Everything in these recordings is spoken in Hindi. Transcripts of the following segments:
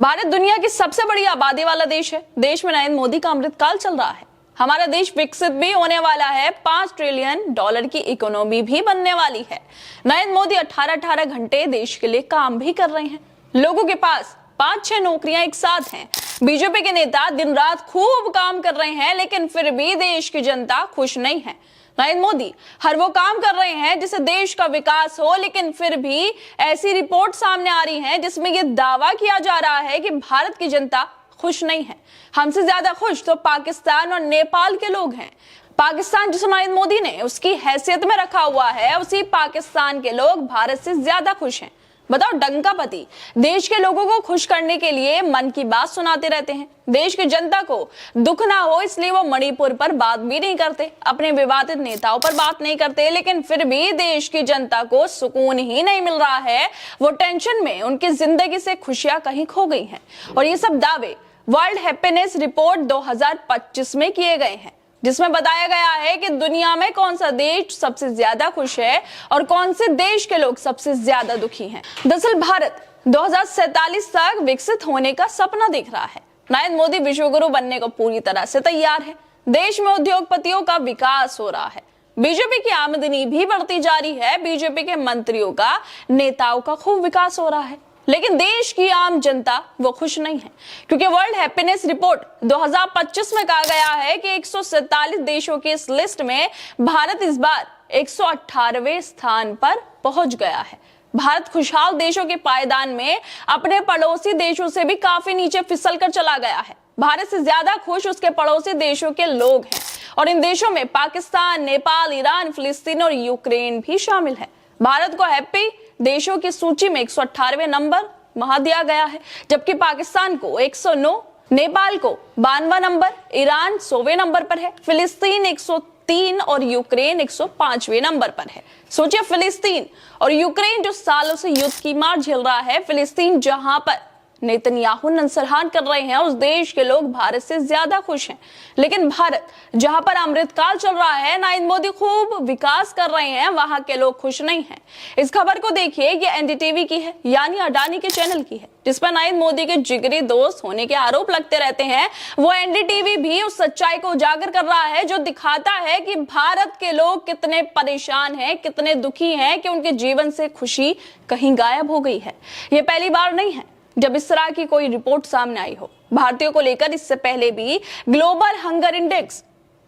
भारत दुनिया की सबसे बड़ी आबादी वाला देश है। देश में नरेंद्र मोदी का अमृतकाल चल रहा है। हमारा देश विकसित भी होने वाला है, $5 ट्रिलियन की इकोनॉमी भी बनने वाली है। नरेंद्र मोदी 18-18 घंटे देश के लिए काम भी कर रहे हैं। लोगों के पास 5-6 नौकरियां एक साथ हैं। बीजेपी के नेता दिन रात खूब काम कर रहे हैं, लेकिन फिर भी देश की जनता खुश नहीं है। नरेंद्र मोदी हर वो काम कर रहे हैं जिससे देश का विकास हो, लेकिन फिर भी ऐसी रिपोर्ट सामने आ रही है जिसमें ये दावा किया जा रहा है कि भारत की जनता खुश नहीं है। हमसे ज्यादा खुश तो पाकिस्तान और नेपाल के लोग हैं। पाकिस्तान जिसे नरेंद्र मोदी ने उसकी हैसियत में रखा हुआ है, उसी पाकिस्तान के लोग भारत से ज्यादा खुश हैं। बताओ, डंकापति देश के लोगों को खुश करने के लिए मन की बात सुनाते रहते हैं। देश की जनता को दुख ना हो इसलिए वो मणिपुर पर बात भी नहीं करते, अपने विवादित नेताओं पर बात नहीं करते, लेकिन फिर भी देश की जनता को सुकून ही नहीं मिल रहा है। वो टेंशन में उनकी जिंदगी से खुशियां कहीं खो गई हैं। और ये सब दावे वर्ल्ड हैप्पीनेस रिपोर्ट 2025 में किए गए हैं, जिसमें बताया गया है कि दुनिया में कौन सा देश सबसे ज्यादा खुश है और कौन से देश के लोग सबसे ज्यादा दुखी हैं। दरअसल भारत 2047 तक विकसित होने का सपना देख रहा है। नरेंद्र मोदी विश्वगुरु बनने को पूरी तरह से तैयार है। देश में उद्योगपतियों का विकास हो रहा है। बीजेपी की आमदनी भी बढ़ती जा रही है। बीजेपी के मंत्रियों का, नेताओं का खूब विकास हो रहा है, लेकिन देश की आम जनता वो खुश नहीं है, क्योंकि वर्ल्ड हैप्पीनेस रिपोर्ट 2025 में कहा गया है कि 147 देशों की इस लिस्ट में भारत इस बार 118वें स्थान पर पहुंच गया है। भारत खुशहाल देशों के पायदान में अपने पड़ोसी देशों से भी काफी नीचे फिसल कर चला गया है। भारत से ज्यादा खुश उसके पड़ोसी देशों के लोग हैं, और इन देशों में पाकिस्तान, नेपाल, ईरान, फिलिस्तीन और यूक्रेन भी शामिल है। भारत को हैप्पी देशों की सूची में 118वें नंबर वहां दिया गया है, जबकि पाकिस्तान को 109, नेपाल को 92 नंबर, ईरान 100वें नंबर पर है, फिलिस्तीन 103 और यूक्रेन 105वें नंबर पर है। सोचिए, फिलिस्तीन और यूक्रेन जो सालों से युद्ध की मार झेल रहा है, फिलिस्तीन जहां पर नेतन्याहू नरसंहार कर रहे हैं, उस देश के लोग भारत से ज्यादा खुश हैं। लेकिन भारत जहां पर अमृतकाल चल रहा है, नरेंद्र मोदी खूब विकास कर रहे हैं, वहां के लोग खुश नहीं हैं। इस खबर को देखिए, ये एनडीटीवी की है, यानी अडानी के चैनल की है, जिस पर नरेंद्र मोदी के जिगरी दोस्त होने के आरोप लगते रहते हैं। वो एनडीटीवी भी उस सच्चाई को उजागर कर रहा है जो दिखाता है कि भारत के लोग कितने परेशान हैं, कितने दुखी हैं कि उनके जीवन से खुशी कहीं गायब हो गई है। ये पहली बार नहीं है जब इस तरह की कोई रिपोर्ट सामने आई हो। भारतीयों को लेकर इससे पहले भी ग्लोबल हंगर इंडेक्स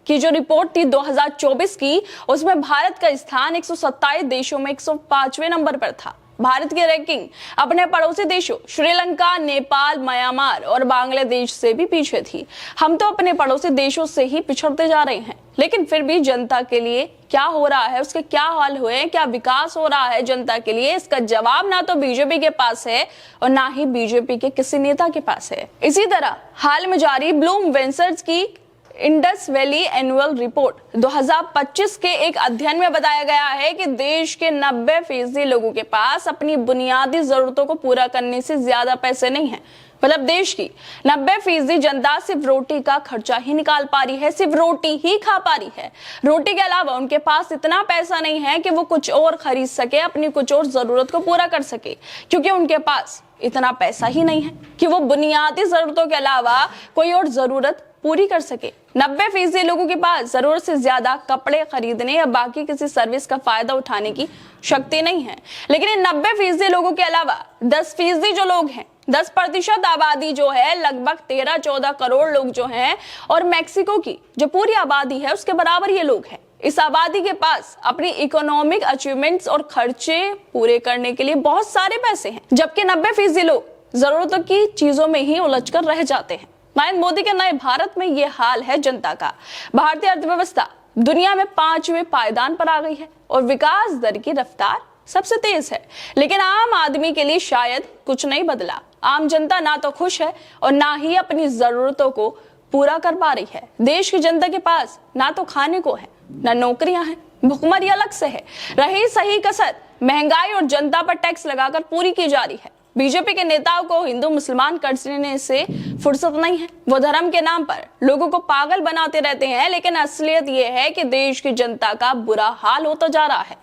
की जो रिपोर्ट थी 2024 की, उसमें भारत का स्थान 127 देशों में 105वें नंबर पर था। भारत की रैंकिंग अपने पड़ोसी देशों श्रीलंका, नेपाल, म्यांमार और बांग्लादेश से भी पीछे थी। हम तो अपने पड़ोसी देशों से ही पिछड़ते जा रहे हैं, लेकिन फिर भी जनता के लिए क्या हो रहा है, उसके क्या हाल हुए, क्या विकास हो रहा है जनता के लिए, इसका जवाब ना तो बीजेपी के पास है और ना ही बीजेपी के किसी नेता के पास है। इसी तरह हाल में जारी ब्लूम वेंचर्स की इंडस वैली एनुअल रिपोर्ट 2025 के एक अध्ययन में बताया गया है कि देश के 90% लोगों के पास अपनी बुनियादी जरूरतों को पूरा करने से ज्यादा पैसे नहीं है। मतलब देश की 90% जनता सिर्फ रोटी का खर्चा ही निकाल पा रही है, सिर्फ रोटी ही खा पा रही है। रोटी के अलावा उनके पास इतना पैसा नहीं है कि वो कुछ और खरीद सके, अपनी कुछ और जरूरत को पूरा कर सके, क्योंकि उनके पास इतना पैसा ही नहीं है कि वो बुनियादी जरूरतों के अलावा कोई और जरूरत पूरी कर सके। 90% लोगों के पास जरूरत से ज्यादा कपड़े खरीदने या बाकी किसी सर्विस का फायदा उठाने की शक्ति नहीं है। लेकिन इन 90% लोगों के अलावा 10% जो लोग हैं, 10% आबादी जो है, लगभग 13-14 करोड़ लोग जो हैं, और मैक्सिको की जो पूरी आबादी है उसके बराबर ये लोग हैं। इस आबादी के पास अपनी इकोनॉमिक अचीवमेंट्स और खर्चे पूरे करने के लिए बहुत सारे पैसे हैं, जबकि 90% लोग जरूरतों की चीजों में ही उलझ कर रह जाते हैं। नरेंद्र मोदी के नए भारत में ये हाल है जनता का। भारतीय अर्थव्यवस्था दुनिया में 5वें पायदान पर आ गई है और विकास दर की रफ्तार सबसे तेज है, लेकिन आम आदमी के लिए शायद कुछ नहीं बदला। आम जनता ना तो खुश है और ना ही अपनी जरूरतों को पूरा कर पा रही है। देश की जनता के पास ना तो खाने को है, ना नौकरियां हैं, भुखमरी अलग से है। रही सही कसर महंगाई और जनता पर टैक्स लगाकर पूरी की जा रही है। बीजेपी के नेताओं को हिंदू मुसलमान करने से फुर्सत नहीं है। वो धर्म के नाम पर लोगों को पागल बनाते रहते हैं, लेकिन असलियत ये है कि देश की जनता का बुरा हाल होता जा रहा है।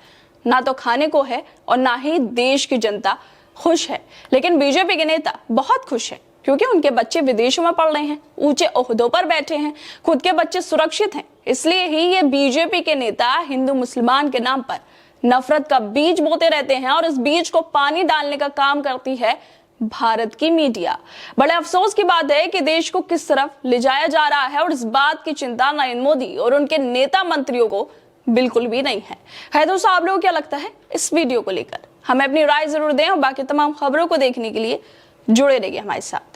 ना तो खाने को है और ना ही देश की जनता खुश है। लेकिन बीजेपी के नेता बहुत खुश है। क्योंकि उनके बच्चे विदेशों में पढ़ रहे हैं, ऊंचे ओहदों पर बैठे हैं, खुद के बच्चे सुरक्षित हैं। इसलिए ही ये बीजेपी के नेता हिंदू मुसलमान के नाम पर नफरत का बीज बोते रहते हैं और इस बीज को पानी डालने का काम करती है भारत की मीडिया। बड़े अफसोस की बात है कि देश को किस तरफ ले जाया जा रहा है और इस बात की चिंता नरेंद्र मोदी और उनके नेता मंत्रियों को बिल्कुल भी नहीं है। है दोस्तों, आप लोगों को क्या लगता है इस वीडियो को लेकर? हमें अपनी राय जरूर दें और बाकी तमाम खबरों को देखने के लिए जुड़े रहिए हमारे साथ।